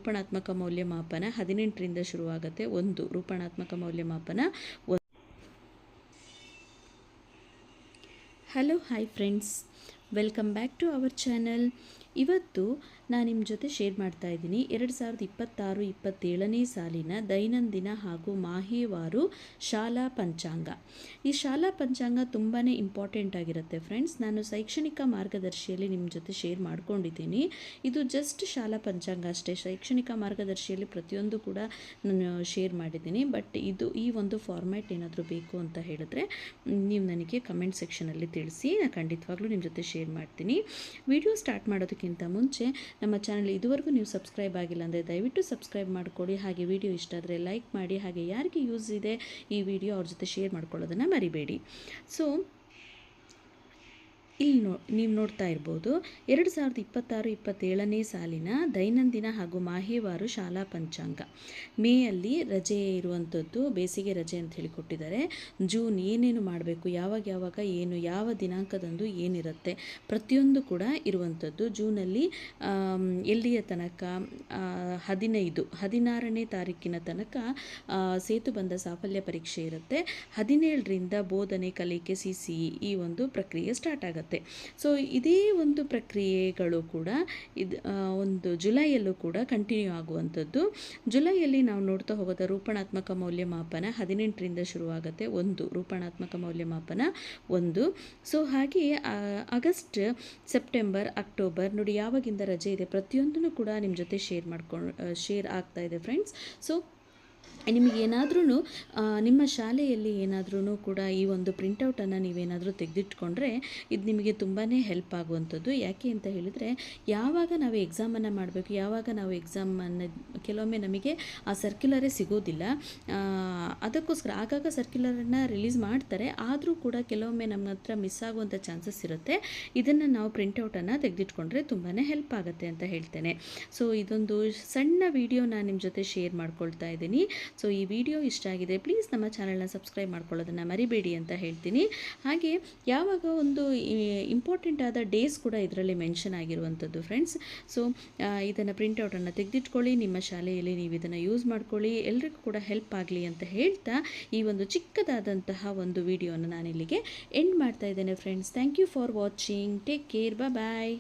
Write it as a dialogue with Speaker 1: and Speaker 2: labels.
Speaker 1: ರೂಪಣಾತ್ಮಕ ಮೌಲ್ಯಮಾಪನ 18ರಿಂದ ಶುರುವಾಗುತ್ತೆ. 1 ರೂಪಣಾತ್ಮಕ ಮೌಲ್ಯಮಾಪನ. Hello hi friends, welcome back to our channel. ಇವತ್ತು ನಾನು ನಿಮ್ಮ ಜೊತೆ ಶೇರ್ ಮಾಡ್ತಾ ಇದ್ದೀನಿ 2026-27ನೇ ಸಾಲಿನ ದೈನಂದಿನ ಹಾಗೂ ಮಾಹೆವಾರು ಶಾಲಾ ಪಂಚಾಂಗ. ಈ ಶಾಲಾ ಪಂಚಾಂಗ ತುಂಬಾ ಇಂಪಾರ್ಟೆಂಟ್ ಆಗಿರುತ್ತೆ ಫ್ರೆಂಡ್ಸ್. ನಾನು ಶೈಕ್ಷಣಿಕ ಮಾರ್ಗದರ್ಶಿಯಲ್ಲಿ ನಿಮ್ಮ ಜೊತೆ ಶೇರ್ ಮಾಡ್ಕೊಂಡಿದ್ದೀನಿ. ಇದು ಜಸ್ಟ್ ಶಾಲಾ ಪಂಚಾಂಗ ಅಷ್ಟೇ. ಶೈಕ್ಷಣಿಕ ಮಾರ್ಗದರ್ಶಿಯಲ್ಲಿ ಪ್ರತಿಯೊಂದು ಕೂಡ ನಾನು ಶೇರ್ ಮಾಡಿದ್ದೀನಿ. ಬಟ್ ಈ ಒಂದು ಫಾರ್ಮ್ಯಾಟ್ ಏನಾದರೂ ಬೇಕು ಅಂತ ಹೇಳಿದ್ರೆ ನೀವು ನನಗೆ ಕಮೆಂಟ್ ಸೆಕ್ಷನಲ್ಲಿ ತಿಳಿಸಿ, ನಾನು ಖಂಡಿತವಾಗ್ಲೂ ನಿಮ್ಮ ಜೊತೆ ಶೇರ್ ಮಾಡ್ತೀನಿ. ವಿಡಿಯೋ ಸ್ಟಾರ್ಟ್ ಮಾಡೋದಕ್ಕಿಂತ ಮುಂಚೆ ನಮ್ಮ ಚಾನಲ್ ಇದುವರೆಗೂ ನೀವು ಸಬ್ಸ್ಕ್ರೈಬ್ ಆಗಿಲ್ಲ ಅಂದರೆ ದಯವಿಟ್ಟು ಸಬ್ಸ್ಕ್ರೈಬ್ ಮಾಡಿಕೊಡಿ. ಹಾಗೆ ವಿಡಿಯೋ ಇಷ್ಟ ಆದರೆ ಲೈಕ್ ಮಾಡಿ. ಹಾಗೆ ಯಾರಿಗೆ ಯೂಸ್ ಇದೆ ಈ ವಿಡಿಯೋ ಅವ್ರ ಜೊತೆ ಶೇರ್ ಮಾಡ್ಕೊಳ್ಳೋದನ್ನು ಮರಿಬೇಡಿ. ಸೊ ಇಲ್ಲಿ ನೀವು ನೋಡ್ತಾ ಇರ್ಬೋದು 2026-27ನೇ ಸಾಲಿನ ದೈನಂದಿನ ಹಾಗೂ ಮಾಹೆವಾರು ಶಾಲಾ ಪಂಚಾಂಗ. ಮೇಯಲ್ಲಿ ರಜೆ ಇರುವಂಥದ್ದು, ಬೇಸಿಗೆ ರಜೆ ಅಂತ ಹೇಳಿ ಕೊಟ್ಟಿದ್ದಾರೆ. ಜೂನ್ ಏನೇನು ಮಾಡಬೇಕು, ಯಾವಾಗ ಏನು, ಯಾವ ದಿನಾಂಕದಂದು ಏನಿರುತ್ತೆ ಪ್ರತಿಯೊಂದು ಕೂಡ ಇರುವಂಥದ್ದು. ಜೂನಲ್ಲಿ ಎಲ್ಲಿಯ ತನಕ 16ನೇ ತಾರೀಕಿನ ತನಕ ಸೇತುಬಂಧ ಸಾಫಲ್ಯ ಪರೀಕ್ಷೆ ಇರುತ್ತೆ. 17ರಿಂದ ಬೋಧನೆ ಕಲಿಕೆ CCE ಈ ಒಂದು ಪ್ರಕ್ರಿಯೆ ಸ್ಟಾರ್ಟ್ ಆಗುತ್ತೆ. ಸೊ ಇದೇ ಒಂದು ಪ್ರಕ್ರಿಯೆಗಳು ಕೂಡ ಒಂದು ಜುಲೈಯಲ್ಲೂ ಕೂಡ ಕಂಟಿನ್ಯೂ ಆಗುವಂಥದ್ದು. ಜುಲೈಯಲ್ಲಿ ನಾವು ನೋಡ್ತಾ ಹೋಗೋದ ರೂಪಣಾತ್ಮಕ ಮೌಲ್ಯಮಾಪನ 18ರಿಂದ ಶುರುವಾಗುತ್ತೆ. 1 ರೂಪಣಾತ್ಮಕ ಮೌಲ್ಯಮಾಪನ 1. ಸೊ ಹಾಗೆ ಆಗಸ್ಟ್, ಸೆಪ್ಟೆಂಬರ್, ಅಕ್ಟೋಬರ್ ನೋಡಿ ಯಾವಾಗಿಂದ ರಜೆ ಇದೆ ಪ್ರತಿಯೊಂದನ್ನು ಕೂಡ ನಿಮ್ಮ ಜೊತೆ ಶೇರ್ ಆಗ್ತಾ ಇದೆ ಫ್ರೆಂಡ್ಸ್. ಸೊ ನಿಮಗೇನಾದ್ರೂ ನಿಮ್ಮ ಶಾಲೆಯಲ್ಲಿ ಏನಾದ್ರೂ ಕೂಡ ಈ ಒಂದು ಪ್ರಿಂಟೌಟನ್ನು ನೀವೇನಾದರೂ ತೆಗೆದಿಟ್ಕೊಂಡ್ರೆ ಇದು ನಿಮಗೆ ತುಂಬಾ ಹೆಲ್ಪ್ ಆಗುವಂಥದ್ದು. ಯಾಕೆ ಅಂತ ಹೇಳಿದರೆ ಯಾವಾಗ ನಾವು ಎಕ್ಸಾಮನ್ನು ಮಾಡಬೇಕು, ಯಾವಾಗ ನಾವು ಎಕ್ಸಾಮನ್ನು ಕೆಲವೊಮ್ಮೆ ನಮಗೆ ಆ ಸರ್ಕ್ಯುಲರೇ ಸಿಗೋದಿಲ್ಲ. ಅದಕ್ಕೋಸ್ಕರ ಆಗಾಗ ಸರ್ಕ್ಯುಲರನ್ನು ರಿಲೀಸ್ ಮಾಡ್ತಾರೆ, ಆದರೂ ಕೂಡ ಕೆಲವೊಮ್ಮೆ ನಮ್ಮ ಹತ್ರ ಮಿಸ್ ಆಗುವಂಥ ಚಾನ್ಸಸ್ ಇರುತ್ತೆ. ಇದನ್ನು ನಾವು ಪ್ರಿಂಟೌಟನ್ನು ತೆಗೆದಿಟ್ಕೊಂಡ್ರೆ ತುಂಬಾ ಹೆಲ್ಪ್ ಆಗುತ್ತೆ ಅಂತ ಹೇಳ್ತೇನೆ. ಸೊ ಇದೊಂದು ಸಣ್ಣ ವಿಡಿಯೋ ನಾನು ನಿಮ್ಮ ಜೊತೆ ಶೇರ್ ಮಾಡ್ಕೊಳ್ತಾ ಇದ್ದೀನಿ. ಸೊ ಈ ವಿಡಿಯೋ ಇಷ್ಟ ಆಗಿದೆ ಪ್ಲೀಸ್ ನಮ್ಮ ಚಾನಲ್ನ ಸಬ್ಸ್ಕ್ರೈಬ್ ಮಾಡ್ಕೊಳ್ಳೋದನ್ನು ಮರಿಬೇಡಿ ಅಂತ ಹೇಳ್ತೀನಿ. ಹಾಗೆ ಯಾವಾಗ ಒಂದು ಇಂಪಾರ್ಟೆಂಟ್ ಆದ ಡೇಸ್ ಕೂಡ ಇದರಲ್ಲಿ ಮೆನ್ಷನ್ ಆಗಿರುವಂಥದ್ದು ಫ್ರೆಂಡ್ಸ್. ಸೊ ಇದನ್ನು ಪ್ರಿಂಟೌಟನ್ನು ತೆಗೆದಿಟ್ಕೊಳ್ಳಿ, ನಿಮ್ಮ ಶಾಲೆಯಲ್ಲಿ ನೀವು ಇದನ್ನು ಯೂಸ್ ಮಾಡ್ಕೊಳ್ಳಿ, ಎಲ್ರಿಗೂ ಕೂಡ ಹೆಲ್ಪ್ ಆಗಲಿ ಅಂತ ಹೇಳ್ತಾ ಈ ಒಂದು ಚಿಕ್ಕದಾದಂತಹ ಒಂದು ವಿಡಿಯೋನ ನಾನು ಇಲ್ಲಿಗೆ ಎಂಡ್ ಮಾಡ್ತಾ ಇದ್ದೇನೆ friends. Thank you for watching. Take care. Bye.